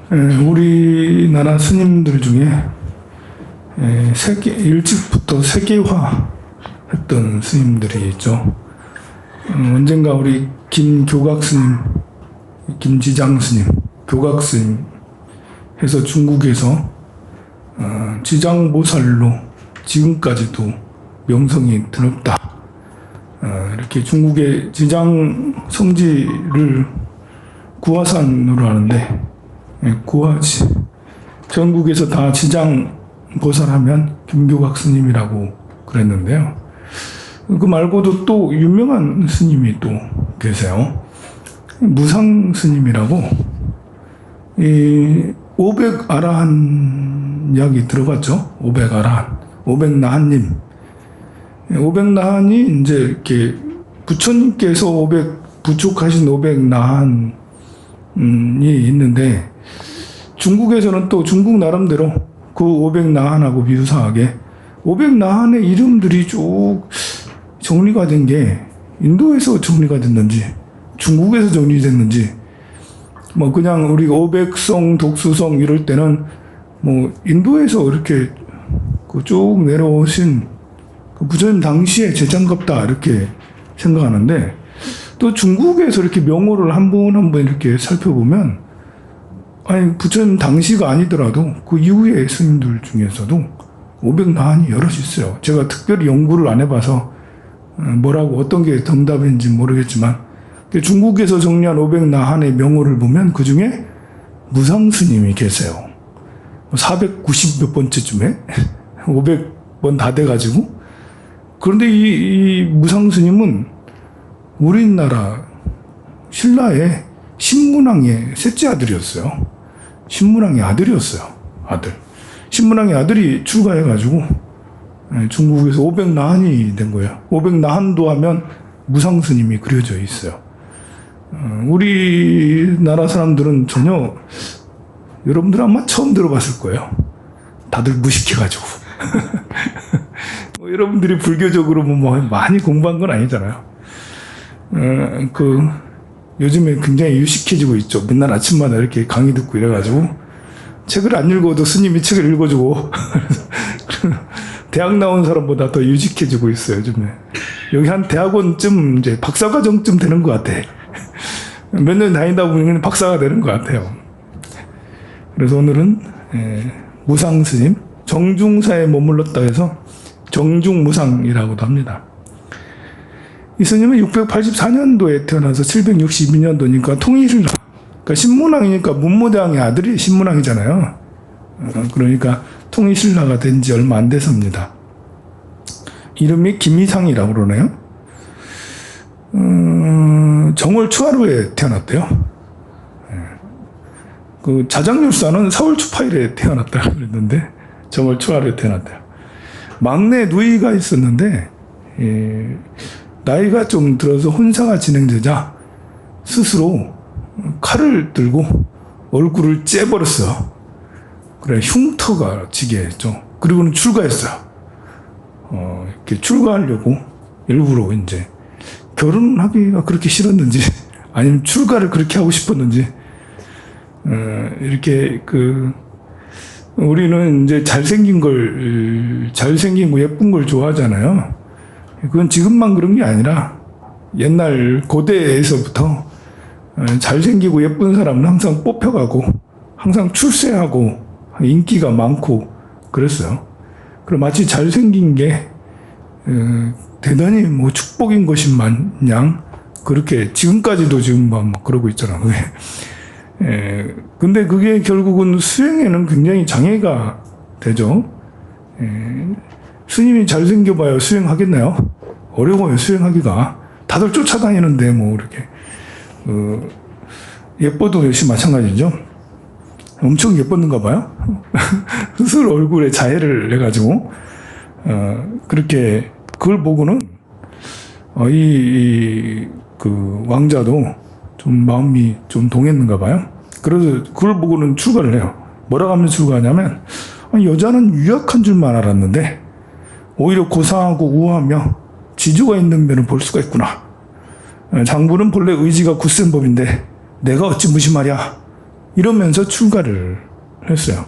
우리나라 스님들 중에 일찍부터 세계화 했던 스님들이 있죠. 언젠가 우리 김교각 스님, 김지장 스님, 교각 스님 해서 중국에서 지장보살로 지금까지도 명성이 드럽다. 이렇게 중국의 지장 성지를 구화산으로 하는데, 구화지. 전국에서 다 지장보살 하면 김교각 스님이라고 그랬는데요. 그 말고도 또 유명한 스님이 또 계세요. 무상 스님이라고, 이 500아라한 이야기 들어봤죠? 500아라한. 500나한님. 500나한이 이제 이렇게 부처님께서 부축하신 500나한이 있는데, 중국에서는 또 중국 나름대로 그 500나한하고 비유사하게 500나한의 이름들이 쭉 정리가 된 게 인도에서 정리가 됐는지 중국에서 정리됐는지, 뭐 그냥 우리 500성, 독수성 이럴 때는 뭐 인도에서 이렇게 쭉 내려오신 그 부처님 당시의 제장갑다 이렇게 생각하는데, 또 중국에서 이렇게 명호를 한 분 한 분 이렇게 살펴보면, 아니 부처님 당시가 아니더라도 그 이후의 스님들 중에서도 500나한이 여럿이 있어요. 제가 특별히 연구를 안 해봐서 뭐라고 어떤 게 정답인지 모르겠지만, 중국에서 정리한 500나한의 명호를 보면 그 중에 무상스님이 계세요. 490 몇 번째쯤에 500번 다 돼가지고. 그런데 이 무상스님은 우리나라 신라의 신문왕의 셋째 아들이었어요. 신문왕의 아들이었어요. 아들. 신문왕의 아들이 출가해가지고 중국에서 500나한이 된 거예요. 500나한도 하면 무상스님이 그려져 있어요. 우리나라 사람들은 전혀, 여러분들 아마 처음 들어봤을 거예요. 다들 무식해가지고. 여러분들이 불교적으로 뭐 많이 공부한 건 아니잖아요. 요즘에 굉장히 유식해지고 있죠. 맨날 아침마다 이렇게 강의 듣고 이래가지고 책을 안 읽어도 스님이 책을 읽어주고 대학 나온 사람보다 더 유식해지고 있어요, 요즘에. 여기 한 대학원쯤 이제 박사과정쯤 되는 것 같아. 몇 년 다니다 보면 박사가 되는 것 같아요. 그래서 오늘은 무상 스님, 정중사에 머물렀다 해서 정중무상이라고도 합니다. 이 스님은 684년도에 태어나서 762년도니까 통일신라, 그러니까 신문왕이니까 문무대왕의 아들이 신문왕이잖아요. 그러니까 통일신라가 된 지 얼마 안 돼서입니다. 이름이 김이상이라고 그러네요. 정월 초하루에 태어났대요. 그 자장률사는 4월 초파일에 태어났다고 그랬는데 정월 초하루에 태어났대요. 막내 누이가 있었는데 나이가 좀 들어서 혼사가 진행되자 스스로 칼을 들고 얼굴을 째버렸어요. 그래 흉터가 지게 했죠. 그리고는 출가했어요. 이렇게 출가하려고 일부러 이제 결혼하기가 그렇게 싫었는지 아니면 출가를 그렇게 하고 싶었는지, 이렇게 우리는 이제 잘생긴 거 예쁜 걸 좋아하잖아요. 그건 지금만 그런 게 아니라 옛날 고대에서부터 잘생기고 예쁜 사람은 항상 뽑혀가고 항상 출세하고 인기가 많고 그랬어요. 그리고 마치 잘생긴 게 대단히 뭐 축복인 것인 마냥 그렇게 지금까지도 지금 막 그러고 있잖아. 근데 그게 결국은 수행에는 굉장히 장애가 되죠. 스님이 잘생겨봐야 수행하겠나요? 어려워요, 수행하기가. 다들 쫓아다니는데 뭐 이렇게 예뻐도 역시 마찬가지죠. 엄청 예뻤는가 봐요. 스스로 얼굴에 자해를 해가지고 그렇게 그걸 보고는 그 왕자도 좀 마음이 좀 동했는가 봐요. 그래서 그걸 보고는 출가를 해요. 뭐라고 하면 출가하냐면, 여자는 유약한 줄만 알았는데 오히려 고상하고 우아하며 지조가 있는 면을 볼 수가 있구나. 장부는 본래 의지가 굳센 법인데 내가 어찌 무심하랴. 이러면서 출가를 했어요.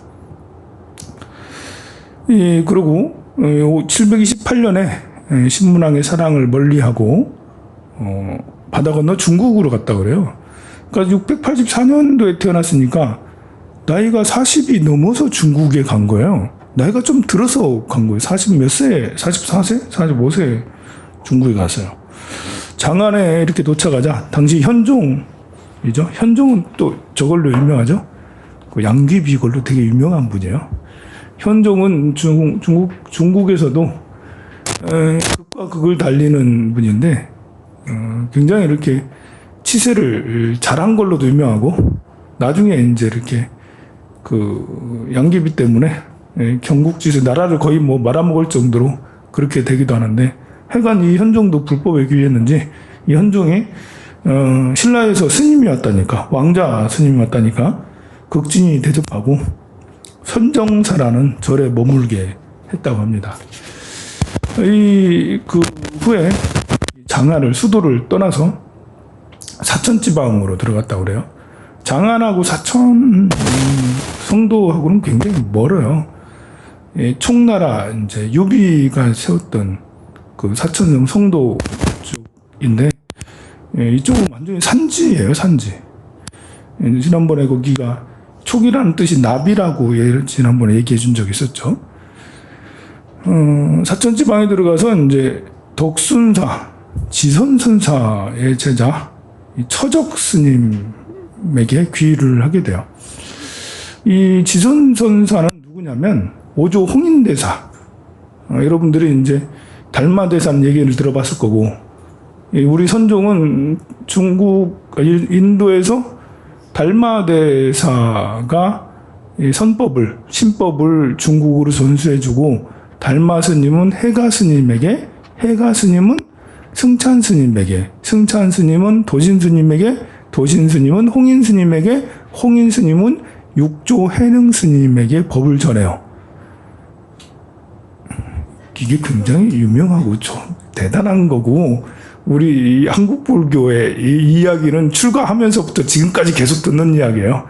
그리고 728년에 신문왕의 사랑을 멀리하고 바다 건너 중국으로 갔다 그래요. 그러니까 684년도에 태어났으니까 나이가 40이 넘어서 중국에 간 거예요. 나이가 좀 들어서 간 거예요. 40 몇 세? 44세? 45세 중국에 갔어요. 장안에 이렇게 도착하자 당시 현종이죠. 현종은 또 저걸로 유명하죠. 그 양귀비 걸로 되게 유명한 분이에요. 현종은 중국에서도 극과 극을 달리는 분인데 굉장히 이렇게 치세를 잘한 걸로도 유명하고 나중에 이제 이렇게 그 양귀비 때문에 경국지세 나라를 거의 뭐 말아먹을 정도로 그렇게 되기도 하는데 하여간 이 현종도 불법에 귀했는지 이 현종이 신라에서 스님이 왔다니까 왕자 스님이 왔다니까 극진이 대접하고 선정사라는 절에 머물게 했다고 합니다. 그 후에 장안을 수도를 떠나서 사천지방으로 들어갔다고 그래요. 장안하고 사천 성도하고는 굉장히 멀어요. 총나라 이제 유비가 세웠던 그 사천성 성도 쪽인데 이쪽은 완전히 산지예요, 산지. 지난번에 거기가 촉이라는 뜻이 나비라고 지난번에 얘기해 준 적이 있었죠. 사천지방에 들어가서 이제 덕순사, 지선선사의 제자 처적 스님에게 귀의를 하게 돼요. 이 지선선사는 누구냐면 오조 홍인대사. 여러분들이 이제 달마대산 얘기를 들어봤을 거고, 우리 선종은 인도에서 달마대사가 신법을 중국으로 전수해주고, 달마 스님은 해가 스님에게, 해가 스님은 승찬 스님에게, 승찬 스님은 도신 스님에게, 도신 스님은 홍인 스님에게, 홍인 스님은 육조 해능 스님에게 법을 전해요. 이게 굉장히 유명하고 대단한 거고, 우리 한국 불교의 이 이야기는 출가하면서부터 지금까지 계속 듣는 이야기예요.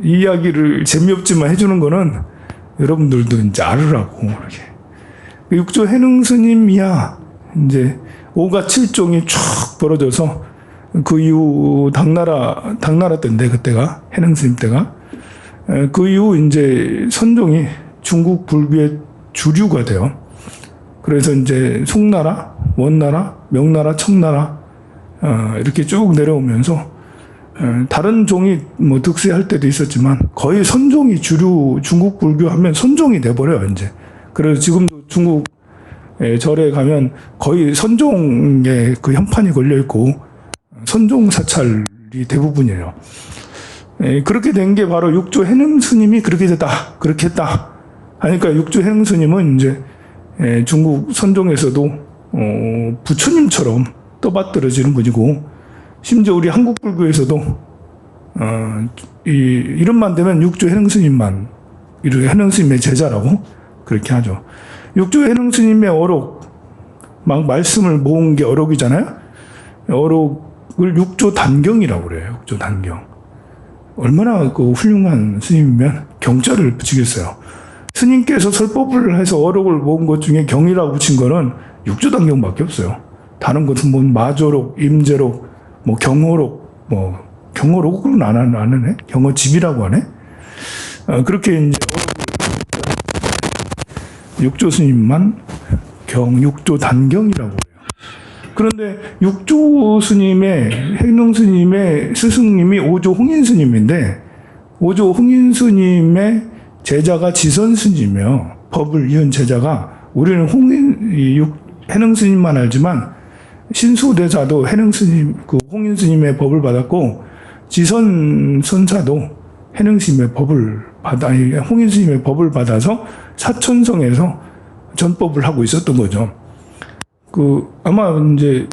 이 이야기를 재미없지만 해주는 거는 여러분들도 이제 알으라고, 이렇게. 육조 해능 스님이야, 이제, 5가 7종이 쭉 벌어져서, 그 이후 당나라 때인데, 그때가, 해능 스님 때가. 그 이후 이제 선종이 중국 불교의 주류가 돼요. 그래서 이제 송나라, 원나라, 명나라, 청나라, 이렇게 쭉 내려오면서, 다른 종이 뭐 득세할 때도 있었지만 거의 선종이 주류 중국 불교 하면 선종이 돼버려요 이제. 그래서 지금도 중국 절에 가면 거의 선종의 그 현판이 걸려 있고 선종 사찰이 대부분이에요. 그렇게 된 게 바로 육조 해능 스님이 그렇게 했다. 하니까 육조 해능 스님은 이제 중국 선종에서도 부처님처럼 떠받들어지는 분이고. 심지어 우리 한국 불교에서도 이름만 되면 육조 해능 스님만 이렇게 해능 스님의 제자라고 그렇게 하죠. 육조 해능 스님의 어록 막 말씀을 모은 게 어록이잖아요. 어록을 육조 단경이라고 그래요. 육조 단경. 얼마나 그 훌륭한 스님이면 경자를 붙이겠어요. 스님께서 설법을 해서 어록을 모은 것 중에 경이라고 붙인 거는 육조 단경밖에 없어요. 다른 것은 뭐 마조록, 임제록, 뭐 경어록은 안 하네. 경어집이라고 하네. 그렇게 이제 육조 스님만 육조 단경이라고 해요. 그런데 육조 스님의 해능 스님의 스승님이 오조 홍인 스님인데 오조 홍인 스님의 제자가 지선 스님이요. 법을 이은 제자가 우리는 해능 스님만 알지만 신수대사도 해능 스님, 홍인 스님의 법을 받았고, 지선 선사도 해능 스님의 홍인 스님의 법을 받아서 사천성에서 전법을 하고 있었던 거죠. 아마 이제,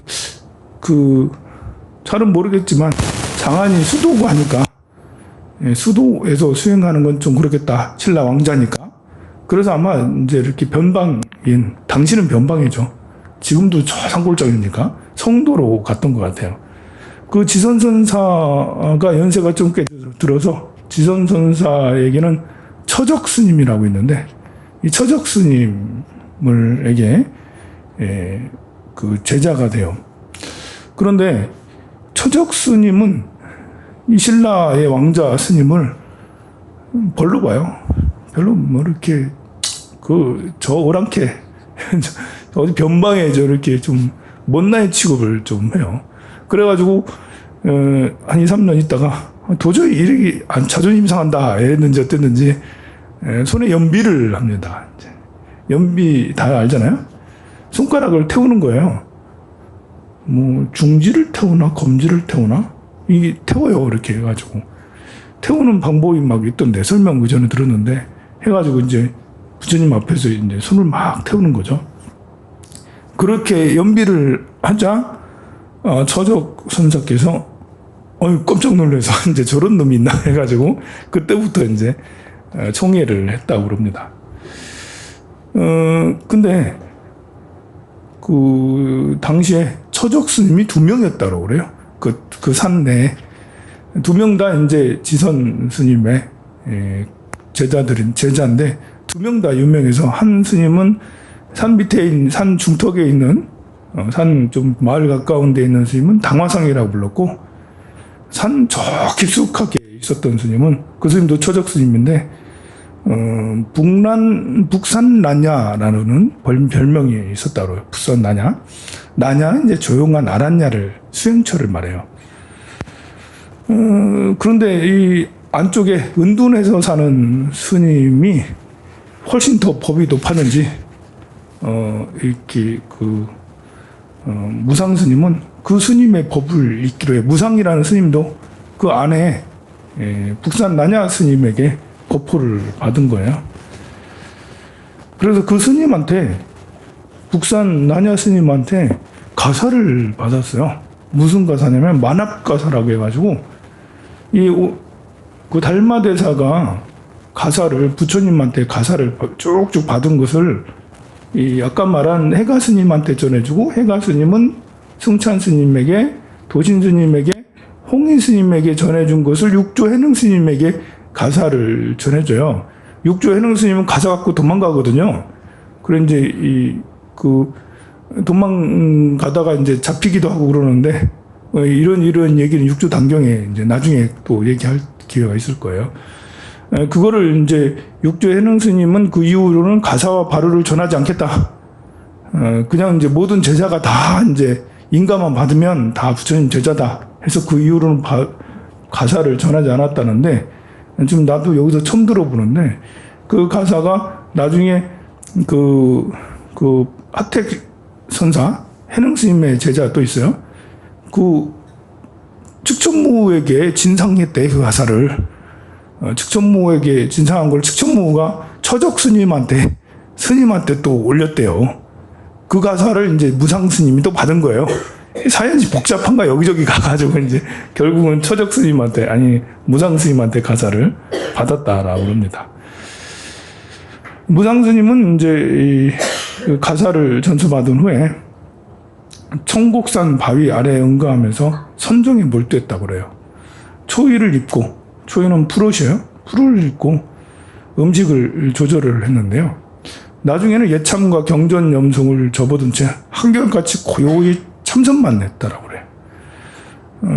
잘은 모르겠지만, 장안이 수도고 하니까, 수도에서 수행하는 건 좀 그렇겠다. 신라 왕자니까. 그래서 아마 이제 이렇게 당신은 변방이죠. 지금도 저 산골짜기니까 성도로 갔던 것 같아요. 그 지선선사가 연세가 좀 꽤 들어서 지선선사에게는 처적 스님이라고 있는데, 이 처적 스님을에게 그 제자가 돼요. 그런데 처적 스님은 이 신라의 왕자 스님을 별로 봐요. 별로 뭐 이렇게 저 오랑캐 어디 변방에 저렇게 좀 못나의 취급을 좀 해요. 그래가지고 한 2, 3년 있다가 도저히 이렇게 자존심 상한다 했는지 어땠는지 손에 연비를 합니다. 연비 다 알잖아요. 손가락을 태우는 거예요. 뭐 중지를 태우나 검지를 태우나 이게 태워요. 이렇게 해가지고 태우는 방법이 막 있던데 설명 그 전에 들었는데 해가지고 이제 부처님 앞에서 이제 손을 막 태우는 거죠. 그렇게 연비를 하자 처적 선사께서 깜짝 놀라서 이제 저런 놈이 있나 해가지고 그때부터 이제 총애를 했다고 그럽니다. 근데 그 당시에 처적 스님이 2명이었다고 그래요. 그 산 내에 2명 다 이제 지선 스님의 제자인데 2명 다 유명해서 한 스님은 산 밑에 있는 산 중턱에 있는 산 좀 마을 가까운 데 있는 스님은 당화상이라고 불렀고 산 저 깊숙하게 있었던 스님은 그 스님도 처적 스님인데 북산나냐라는 별명이 있었다고 해요. 북산나냐. 나냐는 이제 조용한 아란냐를 수행처를 말해요. 그런데 이 안쪽에 은둔해서 사는 스님이 훨씬 더 법이 높았는지 이렇게 무상 스님은 그 스님의 법을 읽기로 해요. 무상이라는 스님도 그 안에 북산 나냐 스님에게 거포를 받은 거예요. 그래서 그 스님한테 북산 나냐 스님한테 가사를 받았어요. 무슨 가사냐면 만합가사라고 해가지고 그 달마대사가 부처님한테 가사를 쭉쭉 받은 것을 아까 말한 해가 스님한테 전해주고 해가 스님은 승찬 스님에게 도신 스님에게 홍인 스님에게 전해준 것을 육조 해능 스님에게 가사를 전해줘요. 육조 해능 스님은 가사 갖고 도망가거든요. 그래 이제 도망가다가 이제 잡히기도 하고 그러는데 이런 얘기는 육조 단경에 이제 나중에 또 얘기할 기회가 있을 거예요. 그거를 이제 육조 해능 스님은 그 이후로는 가사와 바루를 전하지 않겠다. 그냥 이제 모든 제자가 다 이제 인가만 받으면 다 부처님 제자다 해서 그 이후로는 가사를 전하지 않았다는데 지금 나도 여기서 처음 들어보는데 그 가사가 나중에 그 하택 선사 해능 스님의 제자 또 있어요. 그 측천무에게 진상했대 그 가사를. 측천무에게 진상한 걸 측천무가 처적 스님한테 또 올렸대요. 그 가사를 이제 무상 스님이 또 받은 거예요. 사연이 복잡한가 여기저기 가가지고 이제 결국은 처적 스님한테 무상 스님한테 가사를 받았다라고 합니다. 무상 스님은 이제 그 가사를 전수받은 후에 청곡산 바위 아래에 응가하면서 선종에 몰두했다고 그래요. 초의를 입고 초의는 풀옷이에요. 풀을 입고 음식을 조절을 했는데요. 나중에는 예참과 경전 염송을 접어둔 채 한결같이 고요히 참선만 했다라고 그래요.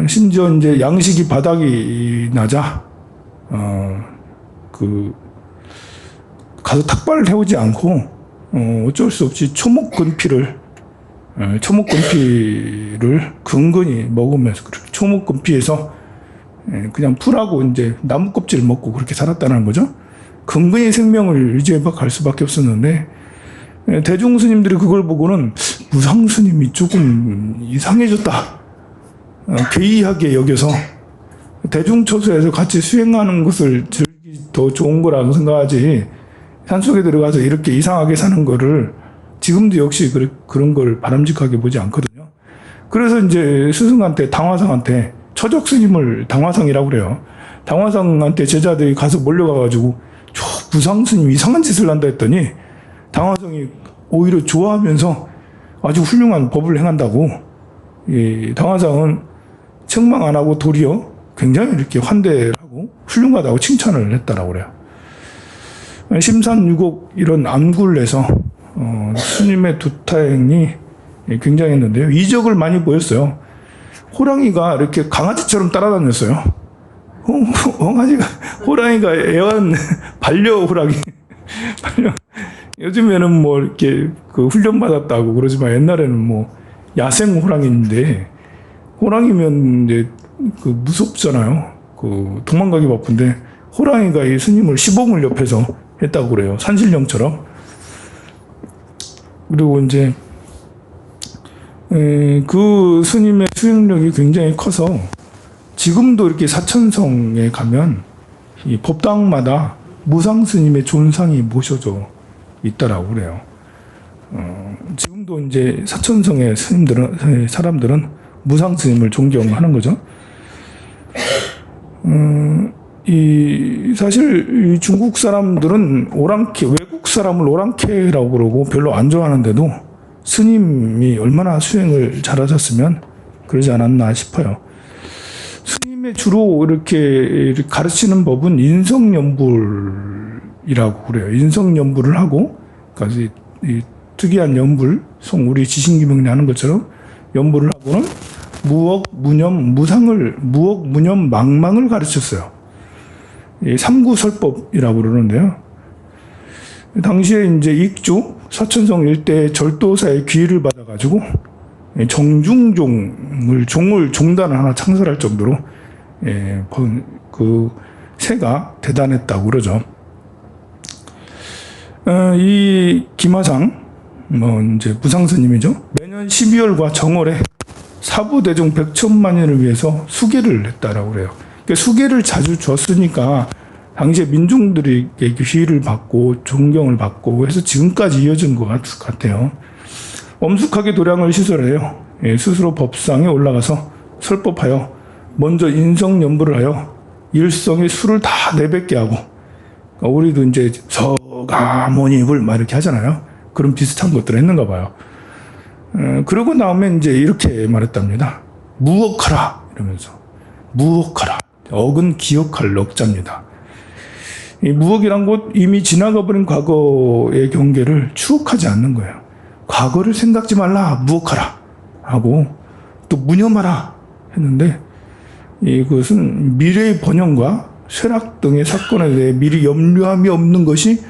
심지어 이제 양식이 바닥이 나자 가서 탁발을 해오지 않고 어쩔 수 없이 초목근피를 근근히 먹으면서 그렇게 초목근피에서 그냥 풀하고 이제 나무 껍질을 먹고 그렇게 살았다는 거죠. 근근히 생명을 유지해 갈 수밖에 없었는데 대중 스님들이 그걸 보고는 무상 스님이 조금 이상해졌다. 괴이하게 여겨서 대중처소에서 같이 수행하는 것을 즐기 더 좋은 거라고 생각하지 산속에 들어가서 이렇게 이상하게 사는 거를 지금도 역시 그런 걸 바람직하게 보지 않거든요. 그래서 이제 스승한테 당화상한테 처적 스님을 당화상이라고 그래요. 당화상한테 제자들이 가서 몰려가가지고 저 무상 스님 이상한 짓을 한다 했더니 당화상이 오히려 좋아하면서 아주 훌륭한 법을 행한다고. 당화상은 책망 안 하고 도리어 굉장히 이렇게 환대를 하고 훌륭하다고 칭찬을 했다라고 그래요. 심산유곡 이런 암굴에서 스님의 두타행이 굉장했는데요. 이적을 많이 보였어요. 호랑이가 이렇게 강아지처럼 따라다녔어요. 호랑이가 애완 반려 호랑이. 요즘에는 뭐 이렇게 그 훈련 받았다고 그러지만 옛날에는 뭐 야생 호랑이인데 호랑이면 이제 그 무섭잖아요. 그 도망가기 바쁜데 호랑이가 이 스님을 시봉을 옆에서 했다고 그래요. 산신령처럼. 그리고 이제 그 스님의 수행력이 굉장히 커서 지금도 이렇게 사천성에 가면 이 법당마다 무상 스님의 존상이 모셔져 있다라고 그래요. 지금도 이제 사천성의 사람들은 무상 스님을 존경하는 거죠. 사실 이 중국 사람들은 오랑캐, 외국 사람을 오랑캐라고 그러고 별로 안 좋아하는데도 스님이 얼마나 수행을 잘하셨으면 그러지 않았나 싶어요. 스님의 주로 이렇게 가르치는 법은 인성연불이라고 그래요. 인성연불을 하고, 그러니까 이 특이한 연불, 우리 지신기명리 하는 것처럼 연불을 하고는 무억, 무념, 무억, 무념, 망망을 가르쳤어요. 이 삼구설법이라고 그러는데요. 당시에 이제 익주, 사천성 일대 절도사의 기회를 받아가지고 종을 종단을 하나 창설할 정도로 그 세가 대단했다고 그러죠. 이 김화상, 이제 부상스님이죠. 매년 12월과 정월에 사부대종 100천만년을 위해서 수계를 했다라고 그래요. 그러니까 수계를 자주 줬으니까 당시에 민중들이 귀의를 받고 존경을 받고 해서 지금까지 이어진 것 같아요. 엄숙하게 도량을 시설해요. 스스로 법상에 올라가서 설법하여 먼저 인성연불을 하여 일성의 수를 다 내뱉게 하고, 그러니까 우리도 이제 서가모니불 막 이렇게 하잖아요. 그런 비슷한 것들을 했는가 봐요. 그러고 나오면 이제 이렇게 말했답니다. 무억하라 이러면서 무억하라. 억은 기억할 억자입니다. 이 무억이란 것 이미 지나가 버린 과거의 경계를 추억하지 않는 거예요. 과거를 생각지 말라 무억하라 하고 또 무념하라 했는데 이것은 미래의 번영과 쇠락 등의 사건에 대해 미리 염려함이 없는 것이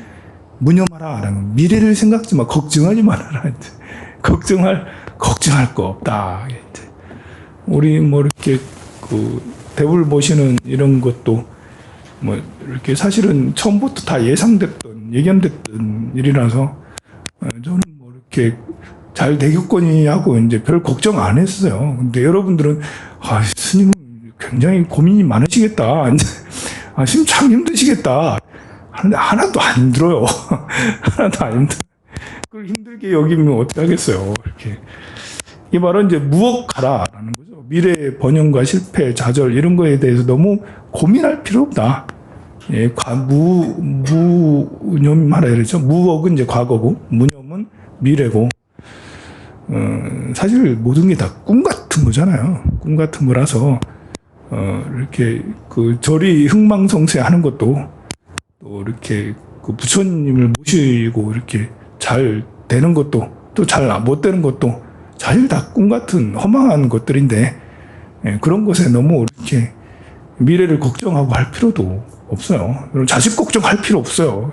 무념하라라는 미래를 생각지 마 걱정하지 말아라. 걱정할 거 없다. 우리 뭐 이렇게 그 대불 모시는 이런 것도 뭐 이렇게 사실은 처음부터 다 예상됐던 예견됐던 일이라서 저는 뭐 이렇게 잘 되겠거니 하고 이제 별 걱정 안 했어요. 근데 여러분들은 스님은 굉장히 고민이 많으시겠다. 스님 참 힘드시겠다. 하는데 하나도 안 힘들어요. 하나도 안 힘들어요. 그걸 힘들게 여기면 어떻게 하겠어요. 이렇게. 이 말은 이제 무억하라라는 거죠. 미래의 번영과 실패, 좌절 이런 거에 대해서 너무 고민할 필요 없다. 무념하라 이러죠. 무억은 이제 과거고, 무념은 미래고. 사실 모든 게 다 꿈 같은 거잖아요. 꿈 같은 거라서 이렇게 그 절이 흥망성쇠 하는 것도 또 이렇게 그 부처님을 모시고 이렇게 잘 되는 것도 또 잘 못 되는 것도 사실 다 꿈 같은 허망한 것들인데 그런 것에 너무 이렇게 미래를 걱정하고 할 필요도 없어요. 자식 걱정할 필요 없어요.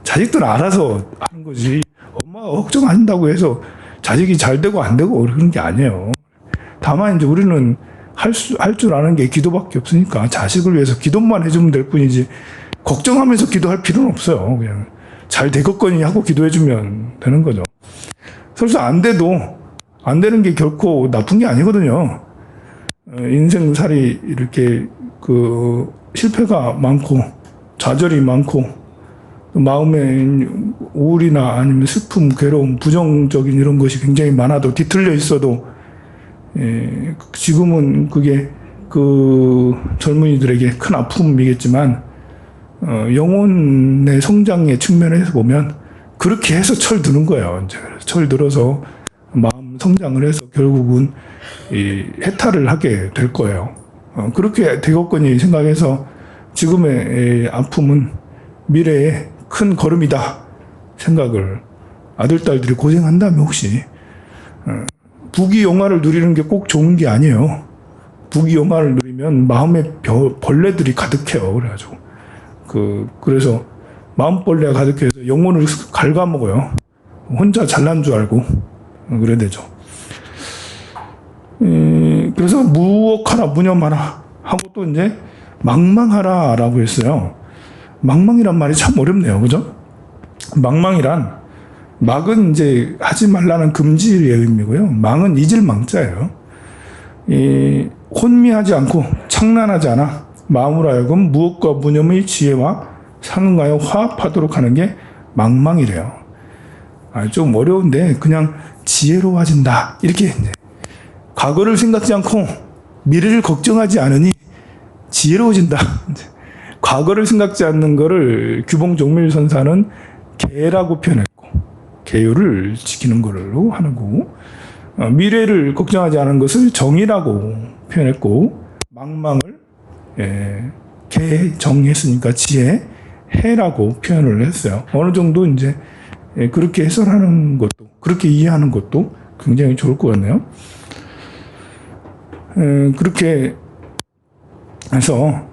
자식들은 알아서 하는 거지. 엄마가 걱정 안 한다고 해서 자식이 잘 되고 안 되고 그런 게 아니에요. 다만 이제 우리는 할 줄 아는 게 기도밖에 없으니까 자식을 위해서 기도만 해주면 될 뿐이지 걱정하면서 기도할 필요는 없어요. 그냥 잘 되겠거니 하고 기도해주면 되는 거죠. 설사 안 돼도 안 되는 게 결코 나쁜 게 아니거든요. 인생살이 이렇게 그 실패가 많고 좌절이 많고 마음에 우울이나 아니면 슬픔, 괴로움, 부정적인 이런 것이 굉장히 많아도 뒤틀려 있어도 지금은 그게 그 젊은이들에게 큰 아픔이겠지만 영혼의 성장의 측면에서 보면 그렇게 해서 철드는 거예요. 이제 철들어서 마음 성장을 해서 결국은 이 해탈을 하게 될 거예요. 그렇게 되겠거니 생각해서 지금의 아픔은 미래의 큰 걸음이다 생각을, 아들딸들이 고생한다면 혹시 부귀영화를 누리는 게 꼭 좋은 게 아니에요. 부귀영화를 누리면 마음에 벌레들이 가득해요. 그래가지고 그래서 마음벌레가 가득해서 영혼을 갉아먹어요. 혼자 잘난 줄 알고 그래야 되죠. 그래서 무억하라 무념하라 하고 또 이제 망망하라라고 했어요. 망망이란 말이 참 어렵네요. 그죠? 망망이란, 막은 이제 하지 말라는 금지의 의미고요. 망은 잊을 망자예요. 혼미하지 않고 창란하지 않아 마음으로 하여금 무엇과 무념의 지혜와 상응하여 화합하도록 하는 게 망망이래요. 좀 어려운데 그냥 지혜로워진다 이렇게 이제 과거를 생각지 않고 미래를 걱정하지 않으니 지혜로워진다. 과거를 생각지 않는 거를 규봉종밀선사는 계라고 표현했고, 계율을 지키는 걸로 하는 거고, 미래를 걱정하지 않은 것을 정의라고 표현했고, 망망을 정했으니까 지혜, 해라고 표현을 했어요. 어느 정도 이제 그렇게 해설하는 것도, 그렇게 이해하는 것도 굉장히 좋을 것 같네요. 그렇게 해서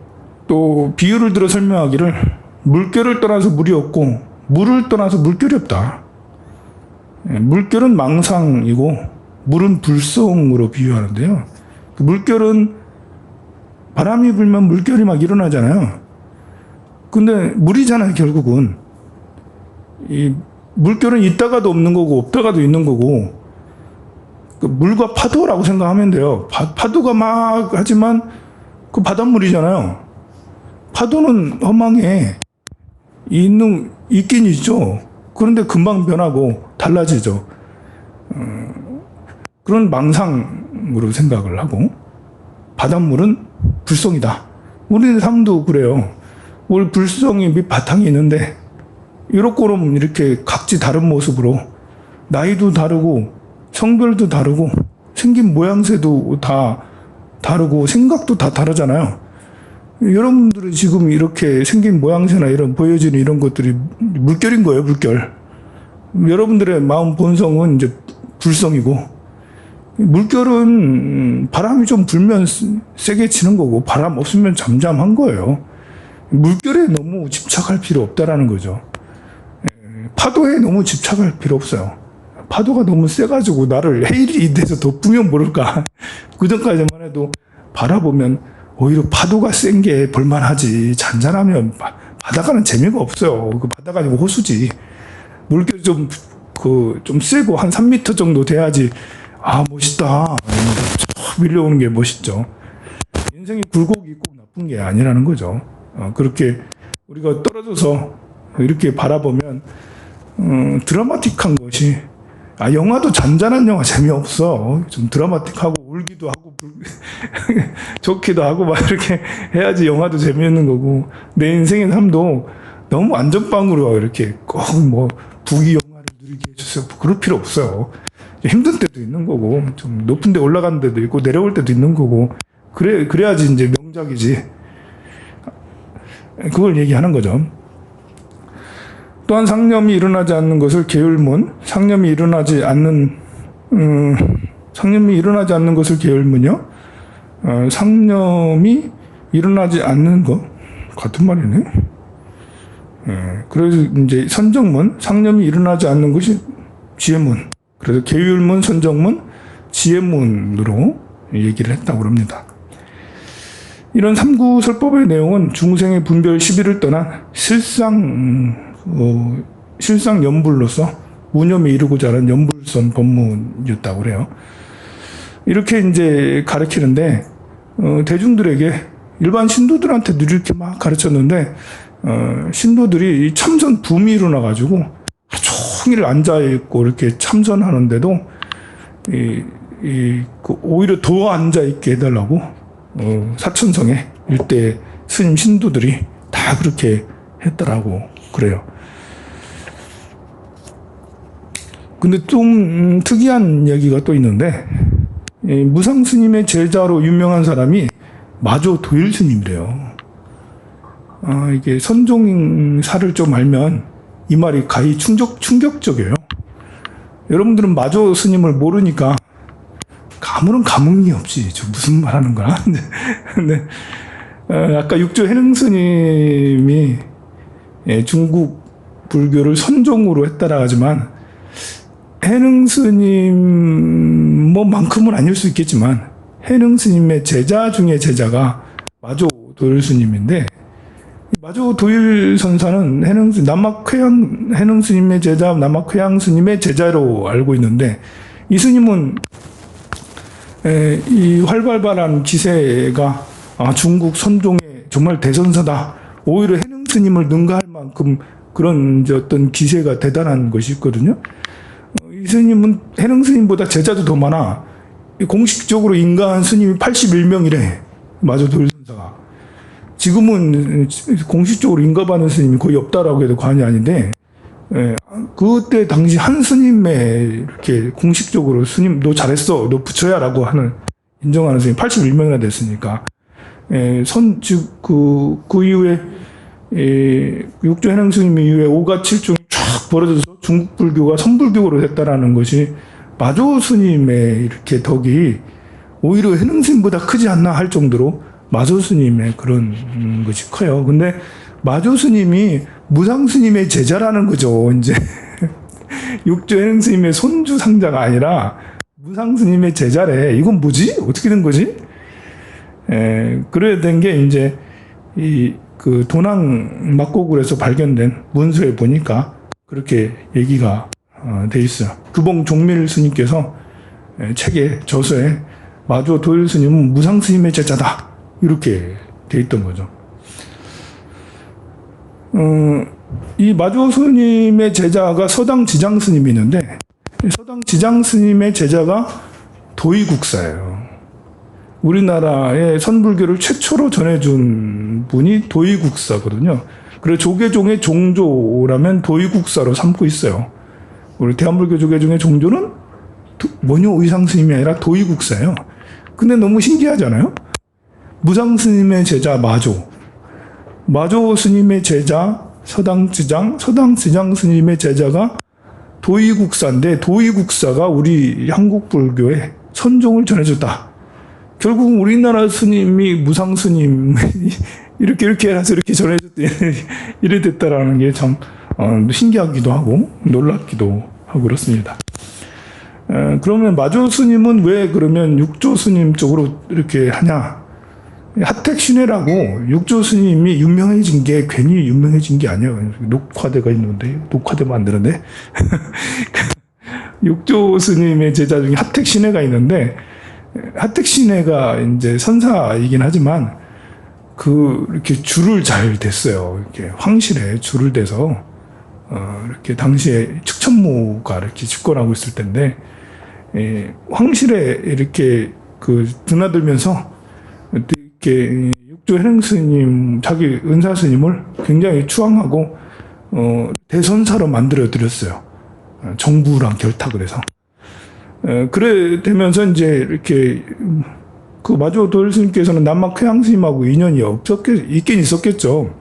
또 비유를 들어 설명하기를, 물결을 떠나서 물이 없고 물을 떠나서 물결이 없다. 물결은 망상이고 물은 불성으로 비유하는데요. 그 물결은 바람이 불면 물결이 막 일어나잖아요. 근데 물이잖아요. 결국은 이 물결은 있다가도 없는 거고 없다가도 있는 거고, 그 물과 파도라고 생각하면 돼요. 파도가 막 하지만 그 바닷물이잖아요. 파도는 허망해. 있긴 있죠. 그런데 금방 변하고 달라지죠. 그런 망상으로 생각을 하고, 바닷물은 불성이다. 우리의 삶도 그래요. 우리 불성이 밑 바탕이 있는데 이렇고럼 이렇게 각지 다른 모습으로, 나이도 다르고 성별도 다르고 생긴 모양새도 다 다르고 생각도 다 다르잖아요. 여러분들은 지금 이렇게 생긴 모양새나 이런 보여지는 이런 것들이 물결인 거예요. 물결. 여러분들의 마음 본성은 이제 불성이고, 물결은 바람이 좀 불면 세게 치는 거고 바람 없으면 잠잠한 거예요. 물결에 너무 집착할 필요 없다라는 거죠. 파도에 너무 집착할 필요 없어요. 파도가 너무 세가지고 나를 해일이 돼서 덮으면 모를까. 그전까지만 해도 바라보면 오히려 파도가 센 게 볼만하지, 잔잔하면 바다가는 재미가 없어요. 그 바다가 아니고 호수지. 물결이 좀 세고 한 3m 정도 돼야지, 멋있다, 밀려오는 게 멋있죠. 인생이 굴곡이 있고 나쁜 게 아니라는 거죠. 그렇게 우리가 떨어져서 이렇게 바라보면 드라마틱한 것이, 영화도 잔잔한 영화 재미없어. 좀 드라마틱하고 울기도 하고 좋기도 하고 막 이렇게 해야지 영화도 재미있는 거고, 내 인생의 삶도 너무 안전빵으로 이렇게 꼭 부귀영화를 누리게 해주세요, 그럴 필요 없어요. 힘든 때도 있는 거고, 좀 높은 데 올라가는 데도 있고 내려올 때도 있는 거고, 그래야지 이제 명작이지. 그걸 얘기하는 거죠. 또한 상념이 일어나지 않는 것을 계율문, 상념이 일어나지 않는 것을 계율문이요. 상념이 일어나지 않는 것 같은 말이네. 그래서 이제 선정문, 상념이 일어나지 않는 것이 지혜문. 그래서 계율문, 선정문, 지혜문으로 얘기를 했다고 합니다. 이런 삼구설법의 내용은 중생의 분별 시비를 떠난 실상 연불로서 무념에 이르고자 하는 연불선 법문이었다고 그래요. 이렇게 이제 가르치는데, 대중들에게, 일반 신도들한테도 이렇게 막 가르쳤는데, 신도들이 참선 붐이 일어나가지고 하루 종일 앉아있고 이렇게 참선하는데도 오히려 더 앉아있게 해달라고 사천성에 일대 스님 신도들이 다 그렇게 했더라고 그래요. 근데 좀 특이한 얘기가 또 있는데, 무상 스님의 제자로 유명한 사람이 마조 도일 스님이래요. 이게 선종사를 좀 알면 이 말이 가히 충격적이에요. 여러분들은 마조 스님을 모르니까 아무런 감흥이 없지. 저 무슨 말 하는 거야? 근데, 아까 육조 해능 스님이 중국 불교를 선종으로 했다라 하지만, 해능 스님 뭐만큼은 아닐 수 있겠지만, 해능 스님의 제자 중에 제자가 마조 도일 스님인데, 마조 도일 선사는 남막회양 해능 스님의 제자, 남막회양 스님의 제자로 알고 있는데, 이 스님은 이 활발한 기세가 중국 선종의 정말 대선사다. 오히려 해능 스님을 능가할 만큼 그런 이제 어떤 기세가 대단한 것이 있거든요. 이 스님은 해능 스님보다 제자도 더 많아. 공식적으로 인가한 스님이 81명이래. 마조 도일 선사가. 지금은 공식적으로 인가받는 스님이 거의 없다라고 해도 과언이 아닌데, 그때 당시 한 스님의 이렇게 공식적으로 스님 너 잘했어, 너 부처야라고 하는 인정하는 스님 81명이나 됐으니까, 그 이후에 육조 해능 스님 이후에 오가 칠중이 쫙 벌어져서 중국 불교가 선불교로 됐다라는 것이 마조 스님의 이렇게 덕이 오히려 해능 스님보다 크지 않나 할 정도로 마조 스님의 그런 것이 커요. 근데 마조 스님이 무상 스님의 제자라는 거죠. 이제 육조 해능 스님의 손주 상자가 아니라 무상 스님의 제자래. 이건 뭐지? 어떻게 된 거지? 그래야 된 게 이제 그 도낭 막고굴에서 발견된 문서에 보니까 그렇게 얘기가 돼 있어요. 규봉 종밀 스님께서 책에 저서에 마조 도일 스님은 무상 스님의 제자다. 이렇게 돼 있던 거죠. 이 마조 스님의 제자가 서당 지장 스님이 있는데, 서당 지장 스님의 제자가 도의국사예요. 우리나라의 선불교를 최초로 전해준 분이 도의국사거든요. 그래서 조계종의 종조라면 도의국사로 삼고 있어요. 우리 대한불교 조계종의 종조는 원효 의상 스님이 아니라 도의국사예요. 근데 너무 신기하잖아요. 무상 스님의 제자 마조 스님의 제자 서당지장 스님의 제자가 도의국사인데, 도의국사가 우리 한국 불교에 선종을 전해줬다. 결국 우리나라 스님이 무상 스님 이렇게 해서 이렇게 전해줬다 이래 됐다라는 게 참 신기하기도 하고 놀랍기도 하고 그렇습니다. 그러면 마조 스님은 왜 그러면 육조 스님 쪽으로 이렇게 하냐? 하택신해라고 육조 스님이 유명해진 게 괜히 유명해진 게 아니에요. 녹화대가 있는데, 녹화대 만드는데. 육조 스님의 제자 중에 하택신해가 있는데, 하택신해가 이제 선사이긴 하지만, 이렇게 줄을 잘 댔어요. 이렇게 황실에 줄을 대서, 이렇게 당시에 측천모가 이렇게 집권하고 있을 텐데, 황실에 이렇게 드나들면서, 이렇게 육조 해능 스님, 자기 은사 스님을 굉장히 추앙하고 대선사로 만들어 드렸어요. 정부랑 결탁을 해서. 그래 되면서 이제 이렇게 그 마조 도일 스님께서는 남막회양 스님하고 인연이 있긴 있었겠죠.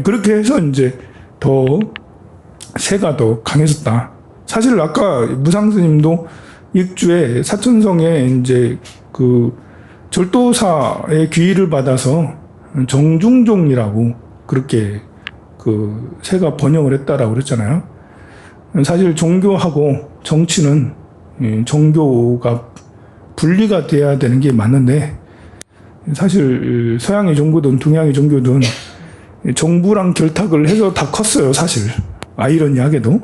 그렇게 해서 이제 세가 더 강해졌다. 사실 아까 무상 스님도 익주에 사천성에 이제 절도사의 귀의를 받아서 정중종이라고 그렇게 세가 번역을 했다라고 그랬잖아요. 사실 종교하고 정치는 종교가 분리가 돼야 되는 게 맞는데, 사실 서양의 종교든 동양의 종교든 정부랑 결탁을 해서 다 컸어요. 사실 아이러니하게도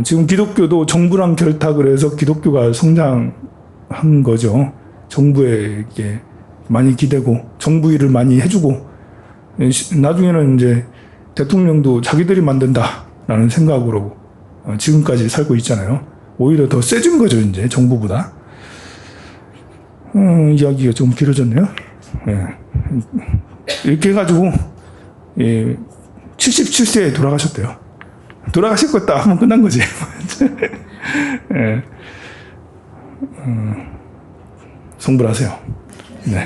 지금 기독교도 정부랑 결탁을 해서 기독교가 성장한 거죠. 정부에게 많이 기대고 정부 일을 많이 해주고, 나중에는 이제 대통령도 자기들이 만든다라는 생각으로 지금까지 살고 있잖아요. 오히려 더 세진 거죠, 이제 정부보다. 이야기가 좀 길어졌네요. 이렇게 해가지고 77세에 돌아가셨대요. 돌아가실 거 딱 하면 끝난 거지. 예. 성불하세요. 네.